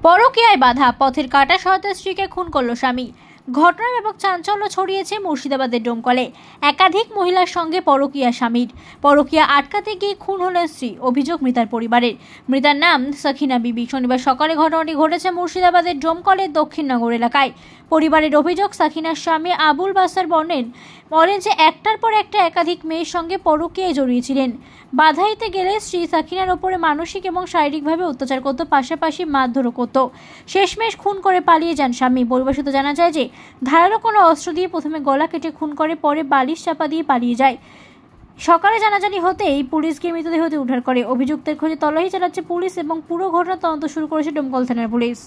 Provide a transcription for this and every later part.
পরকীয়ায় বাধা, পথের কাঁটা সহায়তা স্ত্রীকে খুন করল স্বামী। ঘটনার ব্যাপক চাঞ্চল্য ছড়িয়েছে মুর্শিদাবাদের ডোমকলে। একাধিক মহিলার সঙ্গে পরকীয়া স্বামীর। পরকীয়া আটকাতে গিয়ে খুন হলেন স্ত্রী, অভিযোগ মৃতার পরিবারের। মৃতার নাম সাকিনা বিবি। শনিবার সকালে ঘটনাটি ঘটেছে মুর্শিদাবাদের ডোমকলের দক্ষিণনগর এলাকায়। পরিবারের অভিযোগ, সাকিনার স্বামী আবুল বাসার বলেন যে একটার পর একটা একাধিক মেয়ের সঙ্গে পরকীয়ায় জড়িয়েছিলেন। বাধা দিতে গেলে স্ত্রী সাকিনার ওপরে মানসিক এবং শারীরিকভাবে অত্যাচার করত, পাশাপাশি মারধরও করত। শেষমেশ খুন করে পালিয়ে যান স্বামী। পরিবার সূত্রে জানা যায় যে ধারালো কোনো অস্ত্র দিয়ে প্রথমে গলা কেটে খুন করে, পরে বালিশ চাপা দিয়ে পালিয়ে যায়। সকালে জানাজানি হতেই পুলিশ গিয়ে মৃতদেহটি উদ্ধার করে। অভিযুক্তের খোঁজে তল্লাশি চালাচ্ছে পুলিশ এবং পুরো ঘটনার তদন্ত শুরু করেছে ডোমকল থানার পুলিশ।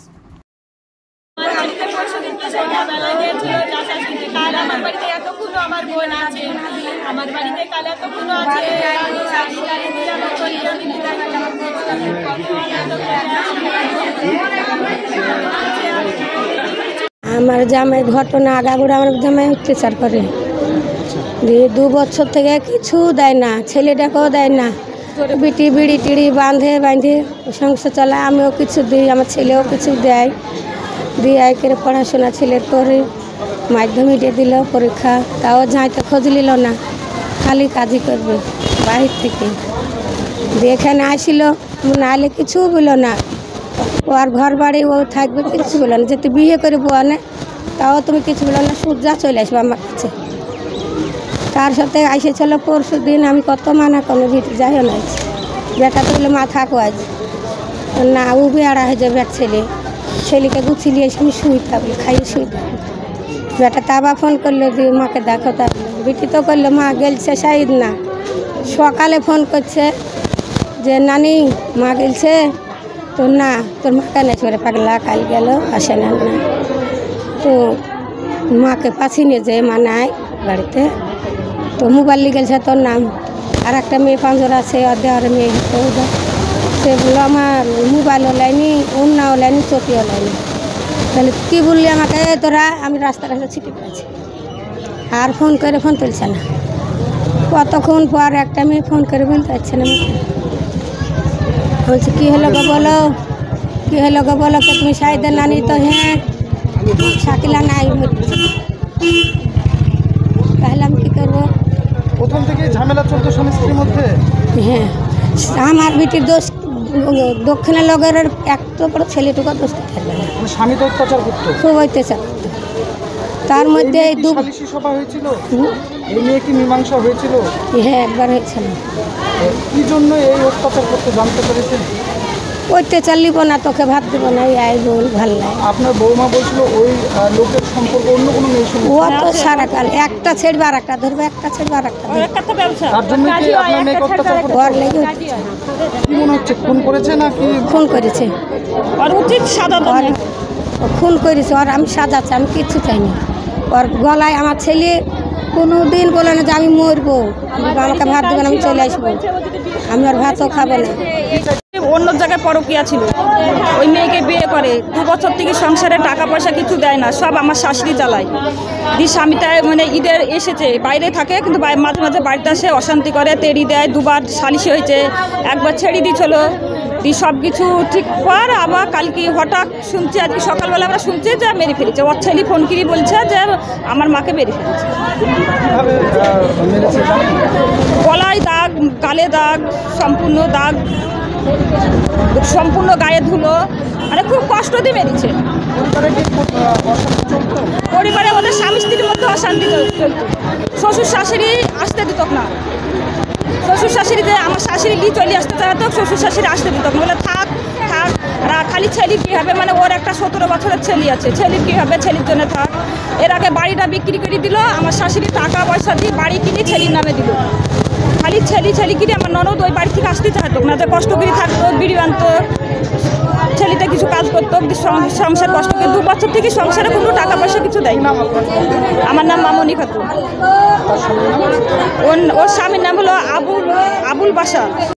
আমার জামাই ঘটনা আগাগোড়া আমার জামাই অত্যাচার করে, 2 বছর থেকে কিছু দেয় না, ছেলেটাকেও দেয় না। বিটি বিড়ি টিড়ি বাঁধে সংসার চালায়। আমিও কিছু দিই, আমার ছেলেও কিছু দেয়, দিয়ে করে পড়াশোনা ছেলের করে মাধ্যমিক দিল পরীক্ষা, তাও যাইতে খোঁজ নিল না, খালি কাজই করবে বাহির থেকে। দিয়ে এখানে আসিল, নাহলে কিছু বলল না। ও আর ঘর বাড়ি ও থাকবে, কিছু বলল না। যেতে বিয়ে করে বউ না, তাও তুমি কিছু বলল না, সূর্যা চলে আসবে আমার কাছে। তার সাথে এসেছিল পরশু দিন, আমি কত মানা করলো ভিটি যাইও না, বেটা তো বলে মা থাকো আজ না, ও বেড়া হয়ে যাবে। ছেলেকে গুছিয়ে এসে আমি শুই থাকবো, খাইয়ে শুই থাকবো। বেটা তা আবার ফোন করলো যে মাকে দেখো, তা বিটি তো করলো মা গেলছে শাহিদ না। সকালে ফোন করছে যে নানি মা গেলছে, তো না তোর মাকে নেই করে পাগলা কাল গেল আসে না। তো মাকে পাশি নিয়ে যে মা নাই বাড়িতে, তো মোবাইল নিয়ে গেছে তোর নাম। আর একটা মেয়ে পাঁচজোর আছে, দেওয়ার মেয়ে হতো, সে বললো আমার মোবাইলও লাইনি, উন্নাও লাইনি, চটিও লাইনি। তাহলে কী বললি আমাকে তোরা? আমি রাস্তায় ছিটি পড়েছি। আর ফোন তুলছে না। কতক্ষণ পর একটা মেয়ে ফোন করে বলতে পারছে না। বলছে কী হলো গো বলো, কী হলো গো বলো, কে তুমি শাহিদের নানি? তো হ্যাঁ, শাকিলা নাই। তাহলে আমি কী করবো? প্রথম থেকে ঝামেলা চলতো স্বামী স্ত্রীর মধ্যে। হ্যাঁ, আমার বিটির দোষ দক্ষিণের লগের একটা বড় ছেলেটুকু দোষ থাকবে না। স্বামী তো অত্যাচার করতো, খুব অত্যাচার করতো। তার মধ্যে এই সালিশি সভা হয়েছিল, এই নিয়ে কি মীমাংসা হয়েছিল? হ্যাঁ, একবার হয়েছিল। কি জন্য এই অত্যাচার করতে জানতে পেরেছেন? অত্যাচার লিব না, তোকে ভাত দেব না, এই বল ভাল লাগে। আপনার বৌমা বলছিল ওই লোকের সম্পর্ক অন্য কোনো মেয়ের সঙ্গে। ও তো সারা কাল একটা ছেড়বে আর একটা ধরবে, একটা ছেড়বে আর একটা ধরবে। তার জন্য কি আপনার মেয়েকে অত্যাচার করতে? ঘর লেগে কি মনে হচ্ছে, খুন করেছে না কি? খুন করেছে। আর উচিত সাজা খুন করেছে। আর আমি সাজাচ্ছি, আমি কিচ্ছু চাইনি। ওর গলায় আমার ছেলে কোনো দিন বলে না যে আমি মরবো, আমাকে ভাত দেবেন, আমি চলে আসবো, আমি আর ভাতও খাবো না। অন্য জায়গায় পরকীয়া ছিল, ওই মেয়েকে বিয়ে করে 2 বছর থেকে সংসারে টাকা পয়সা কিছু দেয় না, সব আমার শাশুড়ি চালায়। দিয়ে স্বামীটা মানে ঈদের এসেছে, বাইরে থাকে, কিন্তু মাঝে মাঝে বাড়িতে আসে, অশান্তি করে, তেড়ি দেয়। 2বার সালিশি হয়েছে, একবার ছেড়ে দিয়েছিল। দিয়ে সব কিছু ঠিক পর আবার কালকে হঠাৎ শুনছি, আজকে সকালবেলা আমরা শুনছি যে মেরে ফেলেছে। ওর ছেলে ফোন করে বলছে যে আমার মাকে মেরে ফেলেছে। গলায় দাগ, গালে দাগ, সম্পূর্ণ গায়ে ধুলো, মানে খুব কষ্ট দিয়ে মেরেছে। পরিবারে ওদের স্বামী স্ত্রীর মধ্যে অশান্তি চলত। শ্বশুর শাশুড়ি আসতে দিত না, শ্বশুর শাশুড়ি যে আমার শাশুড়ি গিয়ে চলে আসতে চাইতো, শ্বশুর শাশুড়ি আসতে দিত না, বলে থাক থাক। খালি ছেলের কী হবে, মানে ওর একটা 17 বছরের ছেলে আছে, ছেলের কী হবে, ছেলের জন্য থাক। এর আগে বাড়িটা বিক্রি করে দিল, আমার শাশুড়ি টাকা পয়সা দিয়ে বাড়ি কিনে ছেলের নামে দিল। খালি ছেলে কিনে আমার ননদ ওই বাড়ি থেকে আসতে চাইতো না, যে কষ্ট করে থাকতো, বিড়ি আনতো, ছেলেটা কিছু কাজ করতো, সংসার কষ্ট করে 2 বছর থেকে সংসারে কোনো টাকা পয়সা কিছু দেয় না। আমার নাম মামনি খাতুন, ওর স্বামীর নাম হলো আবুল বাসা।